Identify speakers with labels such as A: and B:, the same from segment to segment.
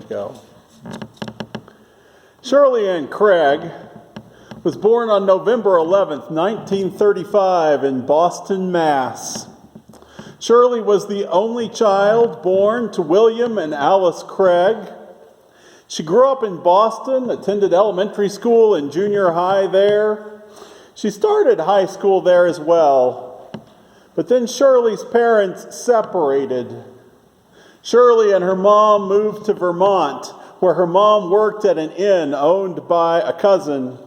A: you go. Shirley Ann Craig was born on November 11th, 1935 in Boston, Mass. Shirley was the only child born to William and Alice Craig. She grew up in Boston, attended elementary school and junior high there. She started high school there as well. But then Shirley's parents separated. Shirley and her mom moved to Vermont, where her mom worked at an inn owned by a cousin.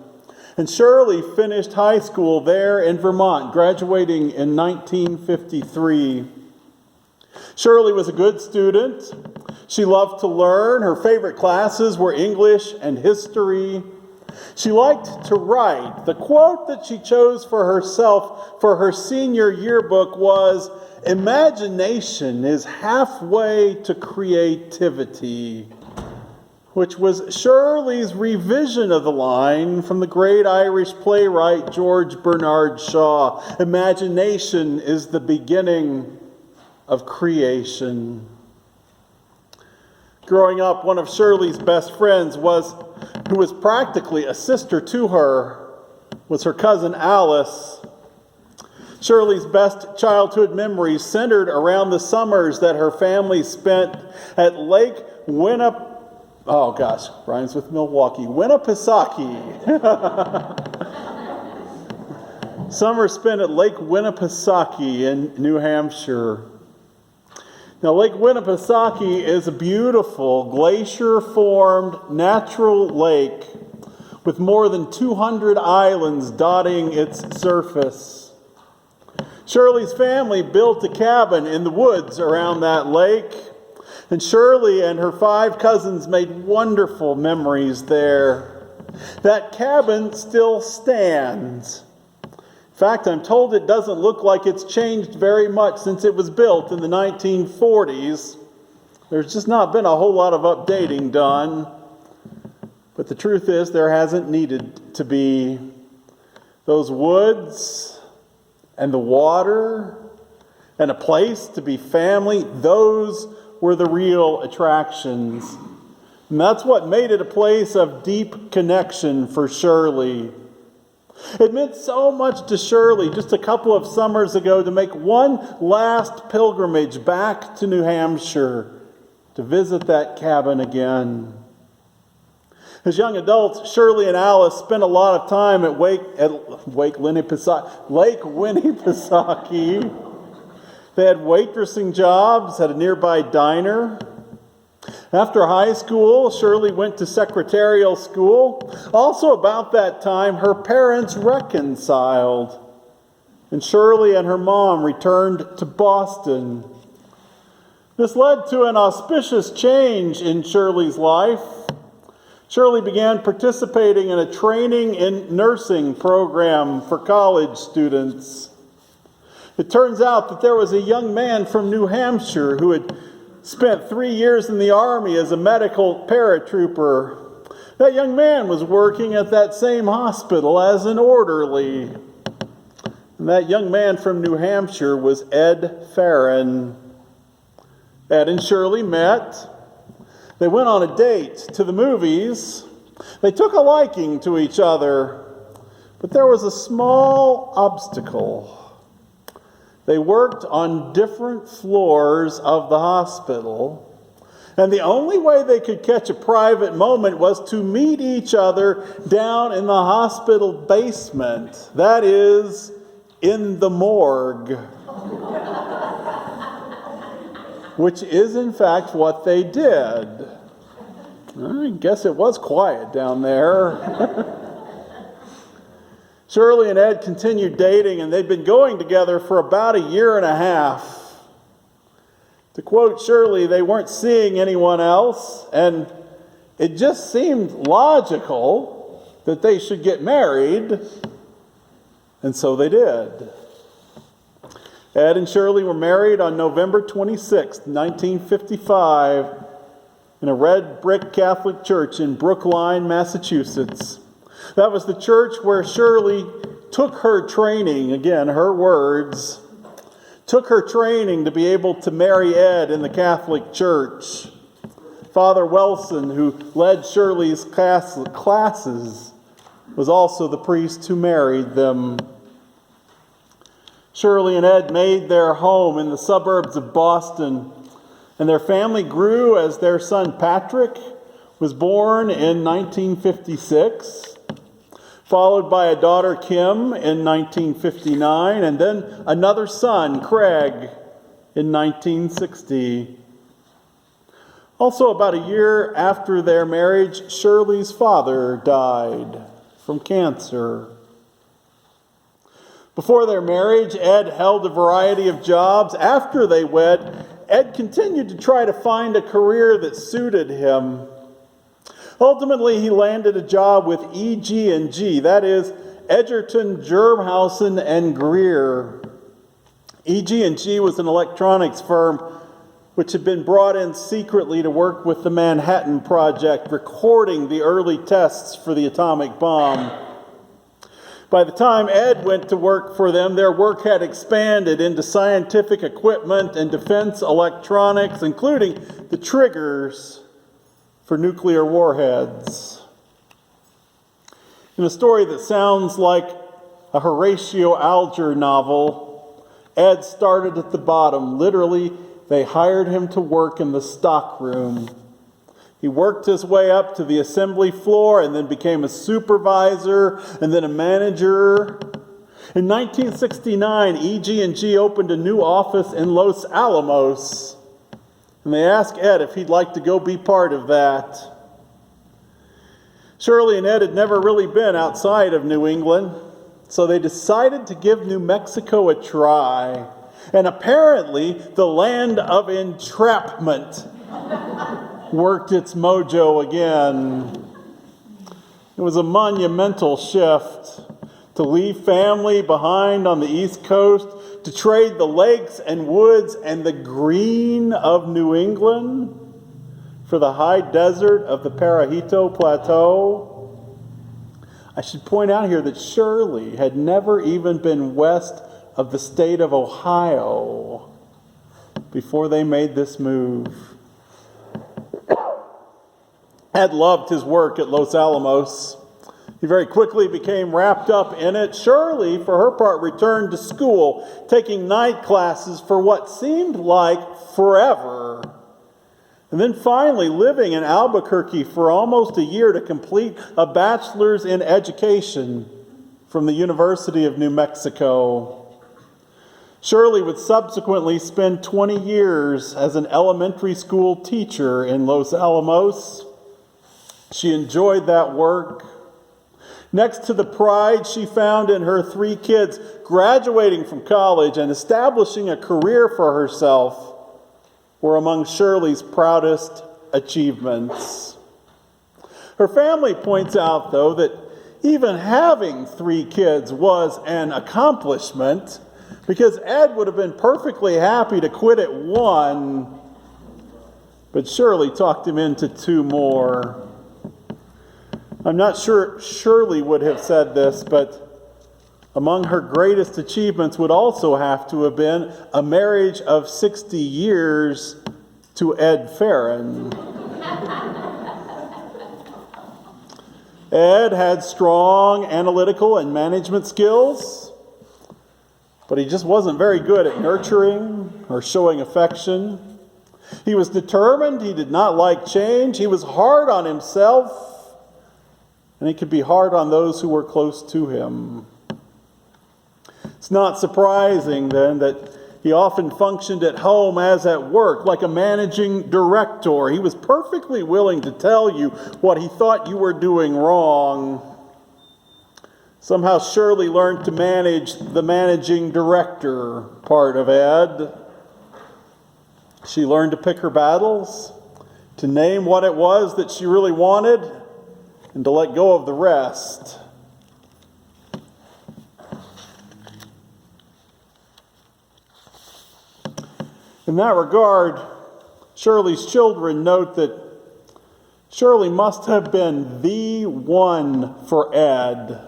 A: And Shirley finished high school there in Vermont, graduating in 1953. Shirley was a good student. She loved to learn. Her favorite classes were English and history. She liked to write. The quote that she chose for herself for her senior yearbook was, "Imagination is halfway to creativity," which was Shirley's revision of the line from the great Irish playwright George Bernard Shaw. Imagination is the beginning of creation. Growing up, one of Shirley's best friends who was practically a sister to her, was her cousin Alice. Shirley's best childhood memories centered around the summers that her family spent at Lake Winnipesaukee. Summer spent at Lake Winnipesaukee in New Hampshire. Now, Lake Winnipesaukee is a beautiful glacier-formed natural lake with more than 200 islands dotting its surface. Shirley's family built a cabin in the woods around that lake, and Shirley and her 5 cousins made wonderful memories there. That cabin still stands. In fact, I'm told it doesn't look like it's changed very much since it was built in the 1940s. There's just not been a whole lot of updating done. But the truth is, there hasn't needed to be. Those woods and the water and a place to be family, those were the real attractions. And that's what made it a place of deep connection for Shirley. It meant so much to Shirley just a couple of summers ago to make one last pilgrimage back to New Hampshire to visit that cabin again. As young adults, Shirley and Alice spent a lot of time at Lake Winnipesaukee. They had waitressing jobs at a nearby diner. After high school, Shirley went to secretarial school. Also about that time, her parents reconciled, and Shirley and her mom returned to Boston. This led to an auspicious change in Shirley's life. Shirley began participating in a training in nursing program for college students. It turns out that there was a young man from New Hampshire who had spent 3 years in the Army as a medical paratrooper. That young man was working at that same hospital as an orderly. And that young man from New Hampshire was Ed Ferron. Ed and Shirley met. They went on a date to the movies. They took a liking to each other. But there was a small obstacle. They worked on different floors of the hospital, and the only way they could catch a private moment was to meet each other down in the hospital basement. That is, in the morgue. Which is, in fact, what they did. I guess it was quiet down there. Shirley and Ed continued dating, and they'd been going together for about a year and a half. To quote Shirley, they weren't seeing anyone else, and it just seemed logical that they should get married, and so they did. Ed and Shirley were married on November 26, 1955, in a red brick Catholic church in Brookline, Massachusetts. That was the church where Shirley took her training, again, her words, took her training to be able to marry Ed in the Catholic Church. Father Wilson, who led Shirley's classes, was also the priest who married them. Shirley and Ed made their home in the suburbs of Boston, and their family grew as their son Patrick was born in 1956, followed by a daughter Kim in 1959, and then another son, Craig, in 1960. Also, about a year after their marriage, Shirley's father died from cancer. Before their marriage, Ed held a variety of jobs. After they wed, Ed continued to try to find a career that suited him. Ultimately, he landed a job with EG&G, that is, Edgerton, Germhausen, and Greer. EG&G was an electronics firm which had been brought in secretly to work with the Manhattan Project, recording the early tests for the atomic bomb. By the time Ed went to work for them, their work had expanded into scientific equipment and defense electronics, including the triggers for nuclear warheads. In a story that sounds like a Horatio Alger novel, Ed started at the bottom. Literally, they hired him to work in the stockroom. He worked his way up to the assembly floor and then became a supervisor and then a manager. In 1969, EG&G opened a new office in Los Alamos, and they asked Ed if he'd like to go be part of that. Shirley and Ed had never really been outside of New England, so they decided to give New Mexico a try. And apparently, the land of entrapment worked its mojo again. It was a monumental shift to leave family behind on the East Coast, to trade the lakes and woods and the green of New England for the high desert of the Parajito Plateau. I should point out here that Shirley had never even been west of the state of Ohio before they made this move. Ed loved his work at Los Alamos. He very quickly became wrapped up in it. Shirley, for her part, returned to school, taking night classes for what seemed like forever. And then finally living in Albuquerque for almost a year to complete a bachelor's in education from the University of New Mexico. Shirley would subsequently spend 20 years as an elementary school teacher in Los Alamos. She enjoyed that work. Next to the pride she found in her 3 kids graduating from college and establishing a career for herself were among Shirley's proudest achievements. Her family points out, though, that even having 3 kids was an accomplishment, because Ed would have been perfectly happy to quit at 1, but Shirley talked him into 2 more. I'm not sure Shirley would have said this, but among her greatest achievements would also have to have been a marriage of 60 years to Ed Ferron. Ed had strong analytical and management skills, but he just wasn't very good at nurturing or showing affection. He was determined. He did not like change. He was hard on himself, and he could be hard on those who were close to him. It's not surprising, then, that he often functioned at home as at work, like a managing director. He was perfectly willing to tell you what he thought you were doing wrong. Somehow Shirley learned to manage the managing director part of Ed. She learned to pick her battles, to name what it was that she really wanted, and to let go of the rest. In that regard, Shirley's children note that Shirley must have been the one for Ed.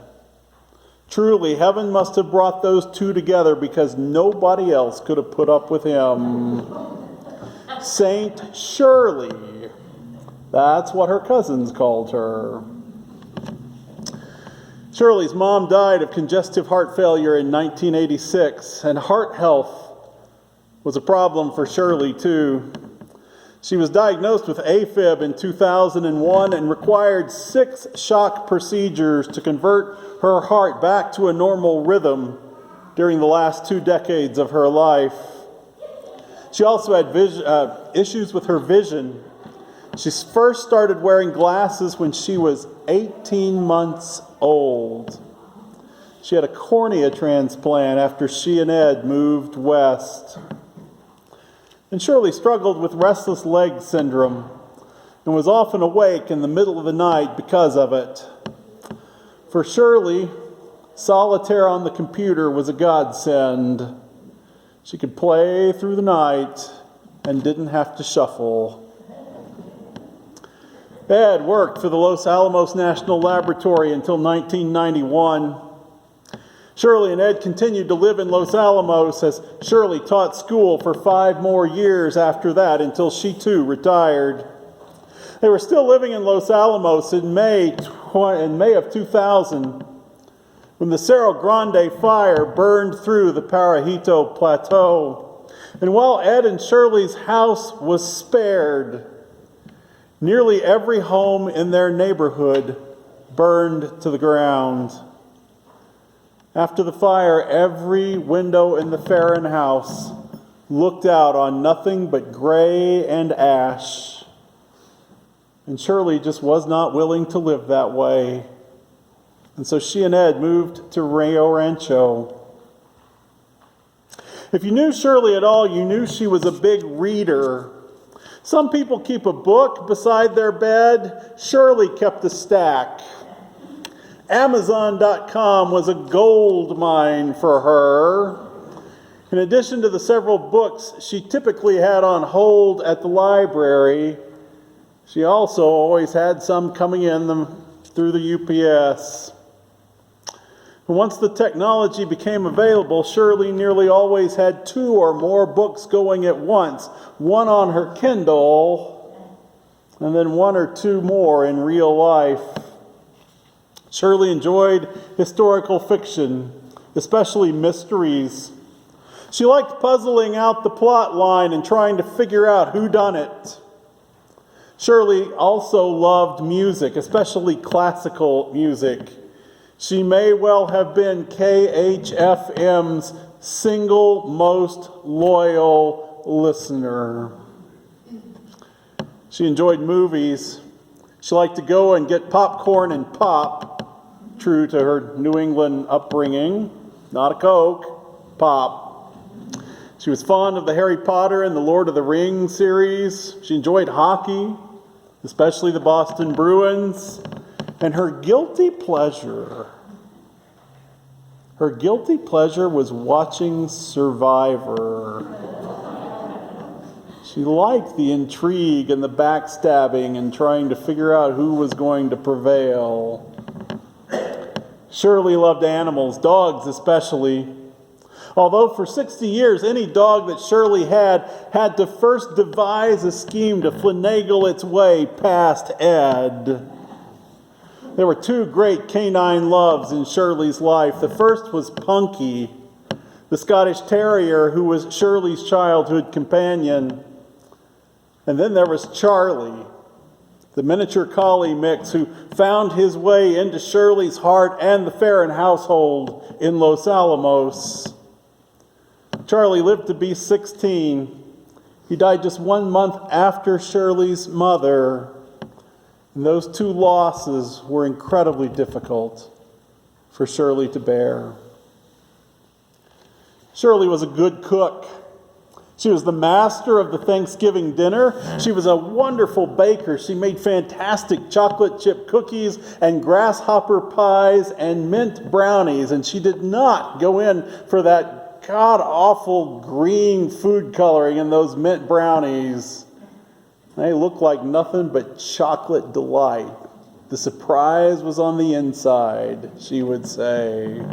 A: Truly, heaven must have brought those 2 together, because nobody else could have put up with him. Saint Shirley That's what her cousins called her. Shirley's mom died of congestive heart failure in 1986, and heart health was a problem for Shirley too. She was diagnosed with AFib in 2001 and required 6 shock procedures to convert her heart back to a normal rhythm during the last 2 decades of her life. She also had issues with her vision. She first started wearing glasses when she was 18 months old. She had a cornea transplant after she and Ed moved west. And Shirley struggled with restless leg syndrome and was often awake in the middle of the night because of it. For Shirley, solitaire on the computer was a godsend. She could play through the night and didn't have to shuffle. Ed worked for the Los Alamos National Laboratory until 1991. Shirley and Ed continued to live in Los Alamos as Shirley taught school for 5 more years after that until she too retired. They were still living in Los Alamos in May of 2000 when the Cerro Grande fire burned through the Parajito Plateau. And while Ed and Shirley's house was spared, nearly every home in their neighborhood burned to the ground. After the fire, every window in the Ferron house looked out on nothing but gray and ash. And Shirley just was not willing to live that way. And so she and Ed moved to Rio Rancho. If you knew Shirley at all, you knew she was a big reader. Some people keep a book beside their bed. Shirley kept a stack. Amazon.com was a gold mine for her. In addition to the several books she typically had on hold at the library, she also always had some coming in through the UPS. And once the technology became available, Shirley nearly always had 2 or more books going at once, one on her Kindle, and then 1 or 2 more in real life. Shirley enjoyed historical fiction, especially mysteries. She liked puzzling out the plot line and trying to figure out who done it. Shirley also loved music, especially classical music. She may well have been KHFM's single most loyal listener. She enjoyed movies. She liked to go and get popcorn and pop, true to her New England upbringing, not a Coke, pop. She was fond of the Harry Potter and the Lord of the Rings series. She enjoyed hockey, especially the Boston Bruins. And her guilty pleasure was watching Survivor. She liked the intrigue and the backstabbing and trying to figure out who was going to prevail. Shirley loved animals, dogs especially. Although for 60 years, any dog that Shirley had to first devise a scheme to finagle its way past Ed. There were 2 great canine loves in Shirley's life. The first was Punky, the Scottish Terrier who was Shirley's childhood companion. And then there was Charlie, the miniature collie mix who found his way into Shirley's heart and the Ferron household in Los Alamos. Charlie lived to be 16. He died just 1 month after Shirley's mother. And those 2 losses were incredibly difficult for Shirley to bear. Shirley was a good cook. She was the master of the Thanksgiving dinner. She was a wonderful baker. She made fantastic chocolate chip cookies and grasshopper pies and mint brownies. And she did not go in for that god-awful green food coloring in those mint brownies. They looked like nothing but chocolate delight. The surprise was on the inside, she would say.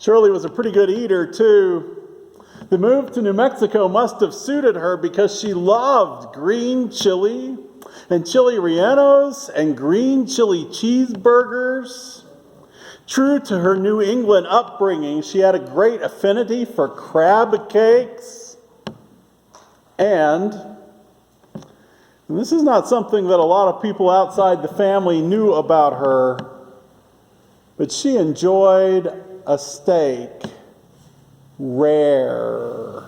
A: Shirley was a pretty good eater, too. The move to New Mexico must have suited her because she loved green chili. and chili rellenos and green chili cheeseburgers. True to her New England upbringing, she had a great affinity for crab cakes. And this is not something that a lot of people outside the family knew about her, but she enjoyed a steak rare.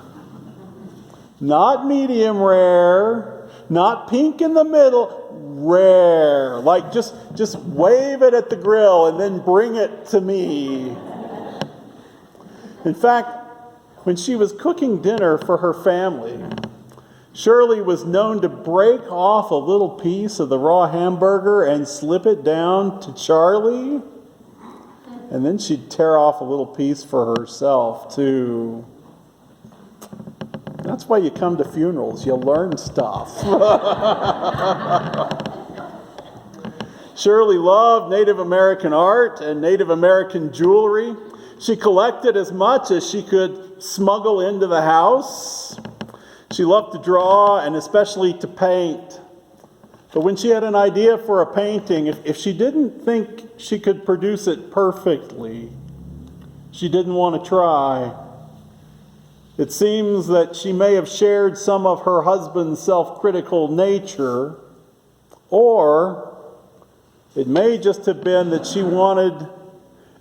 A: Not medium rare, not pink in the middle, rare. Like just wave it at the grill and then bring it to me. In fact, when she was cooking dinner for her family, Shirley was known to break off a little piece of the raw hamburger and slip it down to Charlie. And then she'd tear off a little piece for herself, too. That's why you come to funerals. You learn stuff. Shirley loved Native American art and Native American jewelry. She collected as much as she could smuggle into the house. She loved to draw and especially to paint. But when she had an idea for a painting, if she didn't think she could produce it perfectly, she didn't want to try. It seems that she may have shared some of her husband's self-critical nature, or it may just have been that she wanted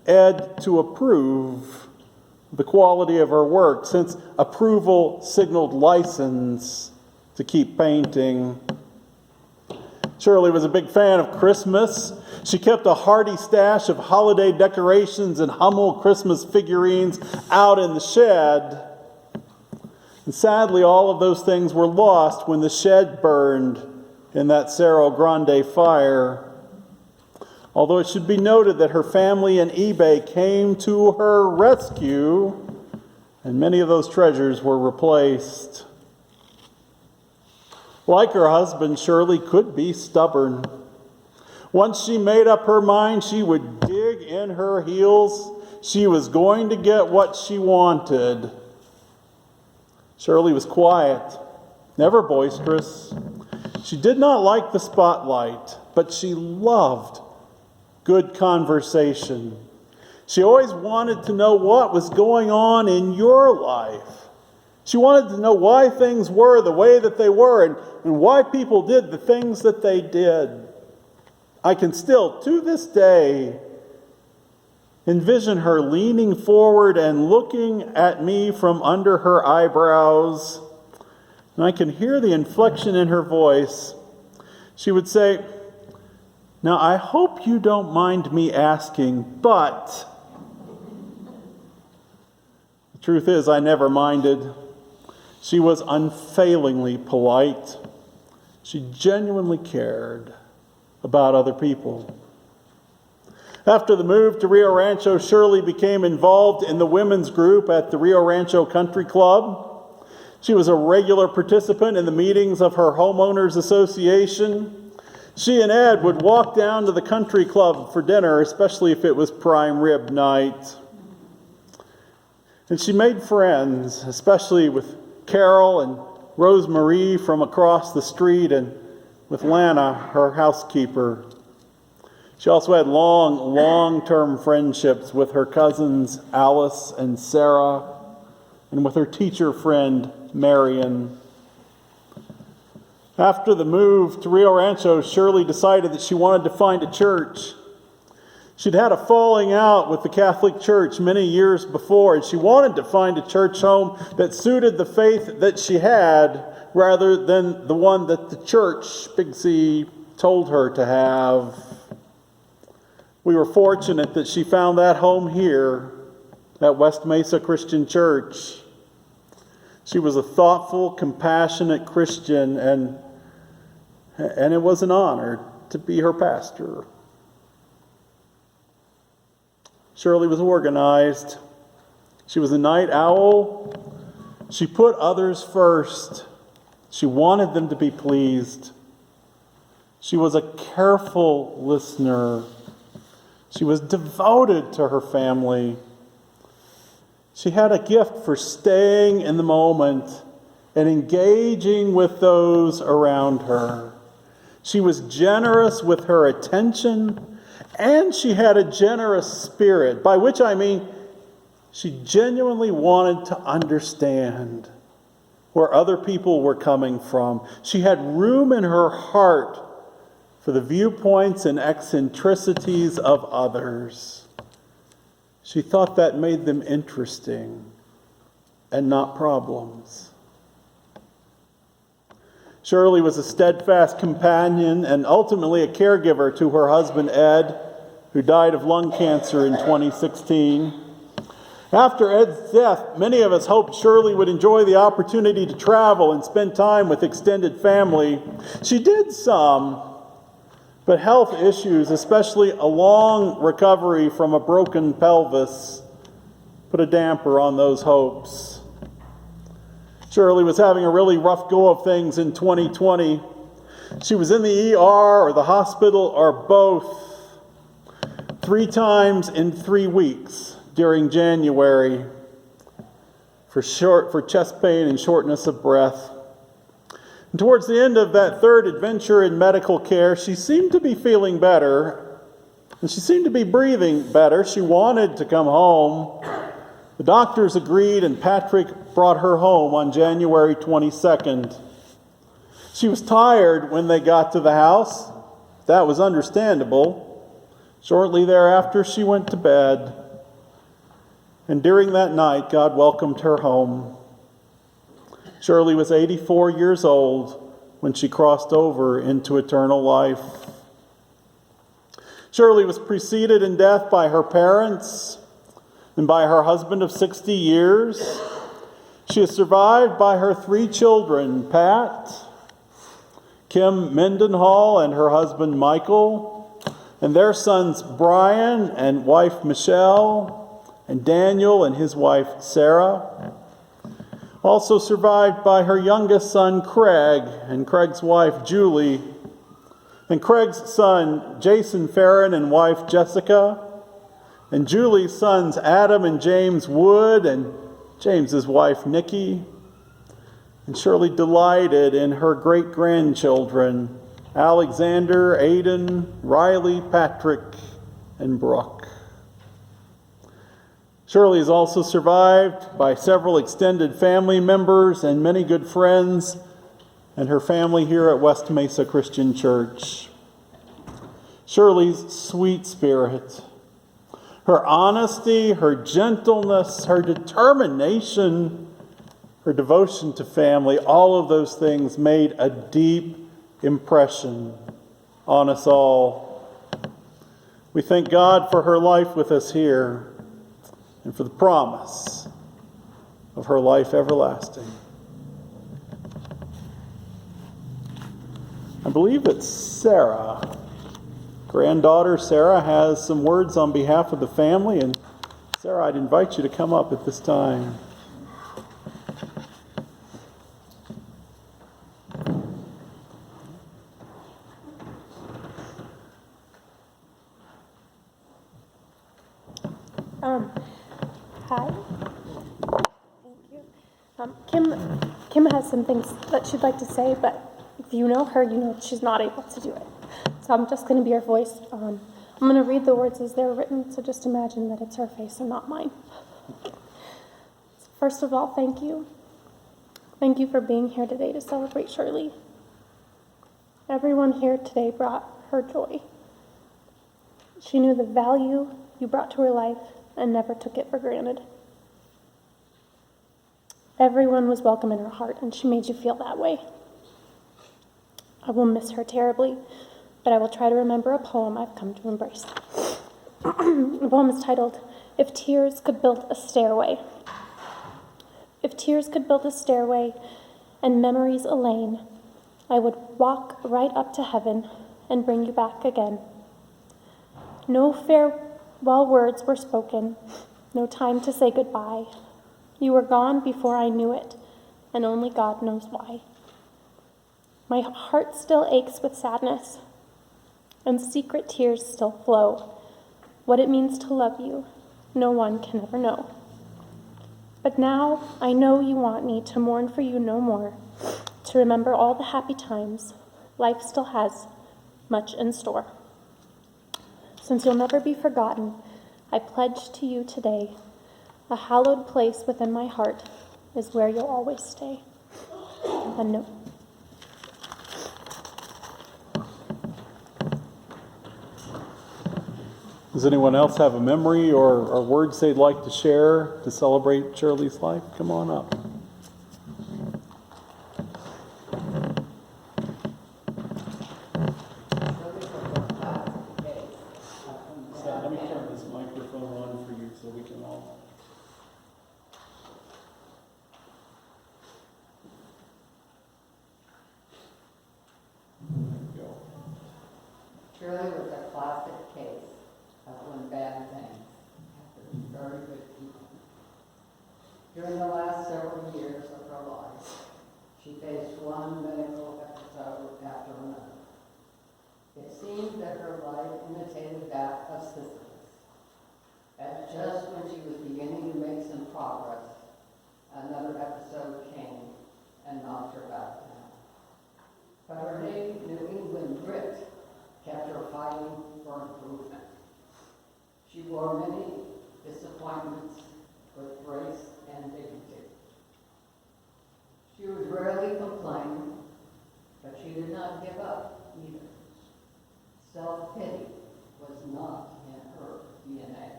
A: Ed to approve the quality of her work, since approval signaled license to keep painting. Shirley was a big fan of Christmas. She kept a hearty stash of holiday decorations and Hummel Christmas figurines out in the shed. And sadly, all of those things were lost when the shed burned in that Cerro Grande fire. Although it should be noted that her family and eBay came to her rescue, and many of those treasures were replaced. Like her husband, Shirley could be stubborn. Once she made up her mind, she would dig in her heels. She was going to get what she wanted. Shirley was quiet, never boisterous. She did not like the spotlight, but she loved good conversation. She always wanted to know what was going on in your life. She wanted to know why things were the way that they were and why people did the things that they did. I can still, to this day, envision her leaning forward and looking at me from under her eyebrows. And I can hear the inflection in her voice. She would say, "Now, I hope you don't mind me asking, but..." The truth is, I never minded. She was unfailingly polite. She genuinely cared about other people. After the move to Rio Rancho, Shirley became involved in the women's group at the Rio Rancho Country Club. She was a regular participant in the meetings of her homeowners association. She and Ed would walk down to the country club for dinner, especially if it was prime rib night. And she made friends, especially with Carol and Rosemarie from across the street, and with Lana, her housekeeper. She also had long-term friendships with her cousins Alice and Sarah, and with her teacher friend Marion. After the move to Rio Rancho, Shirley decided that she wanted to find a church. She'd had a falling out with the Catholic Church many years before, and she wanted to find a church home that suited the faith that she had, rather than the one that the church, Big C, told her to have. We were fortunate that she found that home here at West Mesa Christian Church. She was a thoughtful, compassionate Christian, and it was an honor to be her pastor. Shirley was organized. She was a night owl. She put others first. She wanted them to be pleased. She was a careful listener. She was devoted to her family. She had a gift for staying in the moment and engaging with those around her. She was generous with her attention, and she had a generous spirit, by which I mean she genuinely wanted to understand where other people were coming from. She had room in her heart for the viewpoints and eccentricities of others. She thought that made them interesting and not problems. Shirley was a steadfast companion and ultimately a caregiver to her husband Ed, who died of lung cancer in 2016. After Ed's death, many of us hoped Shirley would enjoy the opportunity to travel and spend time with extended family. She did some, but health issues, especially a long recovery from a broken pelvis, put a damper on those hopes. Shirley was having a really rough go of things in 2020. She was in the ER or the hospital or both 3 times in 3 weeks during January for chest pain and shortness of breath. And towards the end of that third adventure in medical care, she seemed to be feeling better, and she seemed to be breathing better. She wanted to come home. The doctors agreed, and Patrick brought her home on January 22nd. She was tired when they got to the house. That was understandable. Shortly thereafter, she went to bed. And during that night, God welcomed her home. Shirley was 84 years old when she crossed over into eternal life. Shirley was preceded in death by her parents and by her husband of 60 years. She is survived by her 3 children, Pat, Kim Mendenhall and her husband Michael, and their sons Brian and wife Michelle, and Daniel and his wife Sarah. Also survived by her youngest son Craig and Craig's wife Julie, and Craig's son Jason Ferron and wife Jessica, and Julie's sons Adam and James Wood and James's wife Nikki. And Shirley delighted in her great-grandchildren Alexander, Aiden, Riley, Patrick, and Brooke. Shirley is also survived by several extended family members and many good friends and her family here at West Mesa Christian Church. Shirley's sweet spirit, her honesty, her gentleness, her determination, her devotion to family, all of those things made a deep impression on us all. We thank God for her life with us here, and for the promise of her life everlasting. I believe that Sarah, granddaughter Sarah, has some words on behalf of the family. And Sarah, I'd invite you to come up at this time.
B: Hi. Thank you. Kim has some things that she'd like to say, but if you know her, you know she's not able to do it. So I'm just going to be her voice. I'm going to read the words as they're written, so just imagine that it's her face and not mine. First of all, thank you. Thank you for being here today to celebrate Shirley. Everyone here today brought her joy. She knew the value you brought to her life and never took it for granted. Everyone was welcome in her heart, and she made you feel that way. I will miss her terribly, but I will try to remember a poem I've come to embrace. The poem is titled, If Tears Could Build a Stairway. If tears could build a stairway and memories a lane, I would walk right up to heaven and bring you back again. No farewell words were spoken, no time to say goodbye. You were gone before I knew it, and only God knows why. My heart still aches with sadness, and secret tears still flow. What it means to love you, no one can ever know. But now I know you want me to mourn for you no more, to remember all the happy times life still has much in store. Since you'll never be forgotten, I pledge to you today, a hallowed place within my heart is where you'll always stay. A note.
A: Does anyone else have a memory or words they'd like to share to celebrate Shirley's life? Come on up. Let me turn this microphone on for you so we can all. There you go.
C: Shirley was a classic case of when bad things happen to very good people. During the last several years of her life, she faced one medical episode after another. It seemed that her life imitated that of Sisyphus. And just when she was beginning to make some progress, another episode came and knocked her back down. But her New England grit kept her fighting for improvement. She bore many disappointments with grace and dignity. She would rarely complain, but she did not give up either. Self-pity was not in her DNA.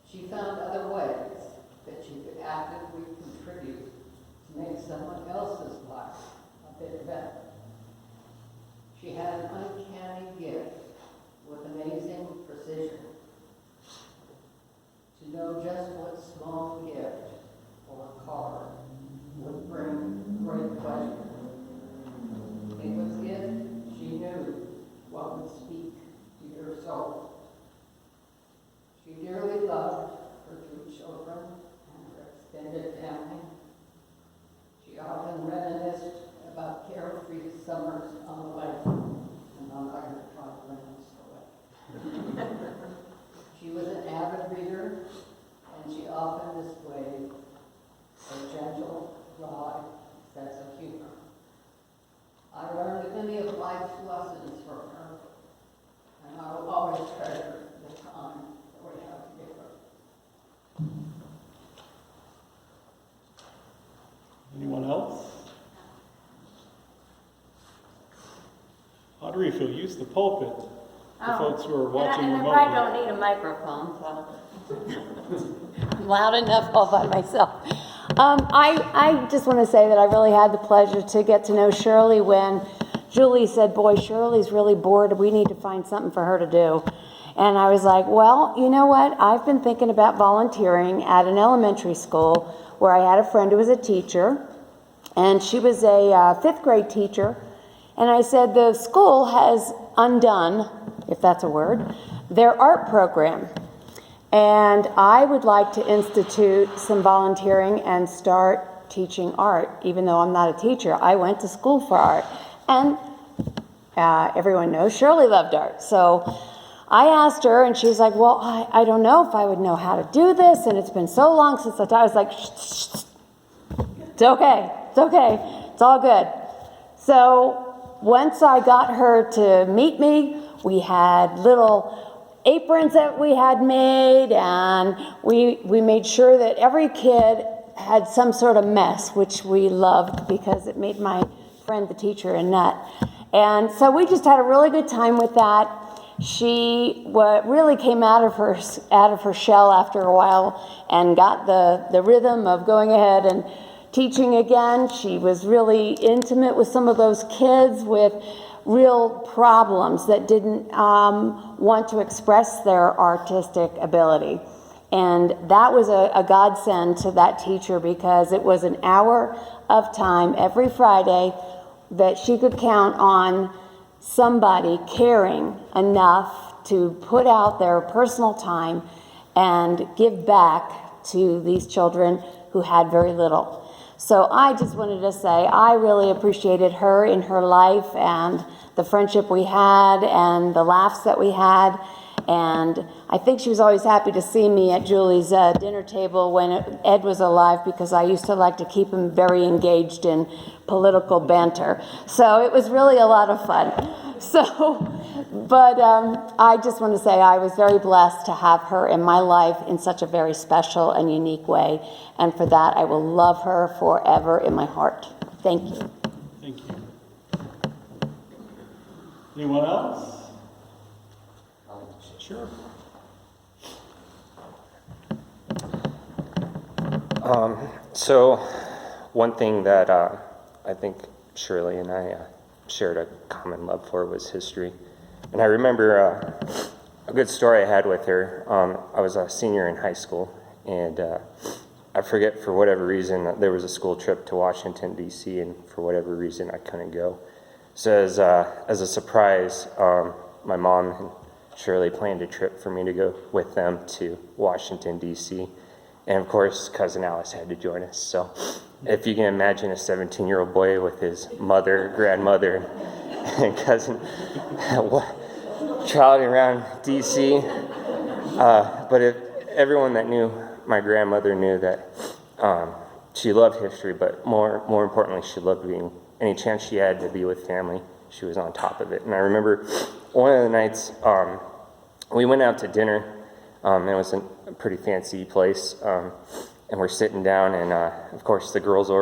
C: She found other ways that she could actively contribute to make someone else's life a bit better. She had an uncanny gift with amazing precision to know just what small gift or card would bring great pleasure. It was gift she knew what would speak to your soul. She dearly loved her 2 children and her extended family. She often reminisced about carefree summers on the lake and on other tribal away. She was an avid reader, and she often displayed a gentle, dry sense of humor. I learned many of life's lessons from her, and I will always treasure the time that we have together.
A: Anyone else? Audrey, if you'll use the pulpit, the folks who are watching
D: and I
A: remotely.
D: probably don't need a microphone, so I'm loud enough all by myself. I just want to say that I really had the pleasure to get to know Shirley when Julie said, boy, Shirley's really bored. We need to find something for her to do. And I was like, well, you know what? I've been thinking about volunteering at an elementary school where I had a friend who was a teacher, and she was a 5th grade teacher. And I said, the school has undone, if that's a word, their art program. And I would like to institute some volunteering and start teaching art. Even though I'm not a teacher, I went to school for art. And everyone knows Shirley loved art. So I asked her, and she was like, well, I don't know if I would know how to do this, and it's been so long since I was like, shh. It's okay, it's all good. So once I got her to meet me, we had little aprons that we had made, and we made sure that every kid had some sort of mess, which we loved because it made my friend, the teacher, a nut. And so we just had a really good time with that. She really came out of her shell after a while and got the rhythm of going ahead and teaching again. She was really intimate with some of those kids with real problems that didn't want to express their artistic ability. And that was a godsend to that teacher, because it was an hour of time every Friday that she could count on somebody caring enough to put out their personal time and give back to these children who had very little. So I just wanted to say I really appreciated her in her life and the friendship we had and the laughs that we had. And I think she was always happy to see me at Julie's dinner table when Ed was alive, because I used to like to keep him very engaged in political banter. So it was really a lot of fun. So, but I just want to say I was very blessed to have her in my life in such a very special and unique way. And for that, I will love her forever in my heart. Thank you.
A: Thank you. Anyone else? Sure.
E: So one thing that I think Shirley and I shared a common love for was history. And I remember a good story I had with her. I was a senior in high school, and I forget, for whatever reason, there was a school trip to Washington, D.C., and for whatever reason, I couldn't go. So as a surprise, my mom and Shirley planned a trip for me to go with them to Washington, D.C., and of course, Cousin Alice had to join us. So if you can imagine a 17-year-old boy with his mother, grandmother, and cousin trotting around D.C. But if everyone that knew my grandmother knew that she loved history, but more importantly, she loved being, any chance she had to be with family, she was on top of it. And I remember one of the nights we went out to dinner. It was a pretty fancy place, and we're sitting down, and of course the girls ordered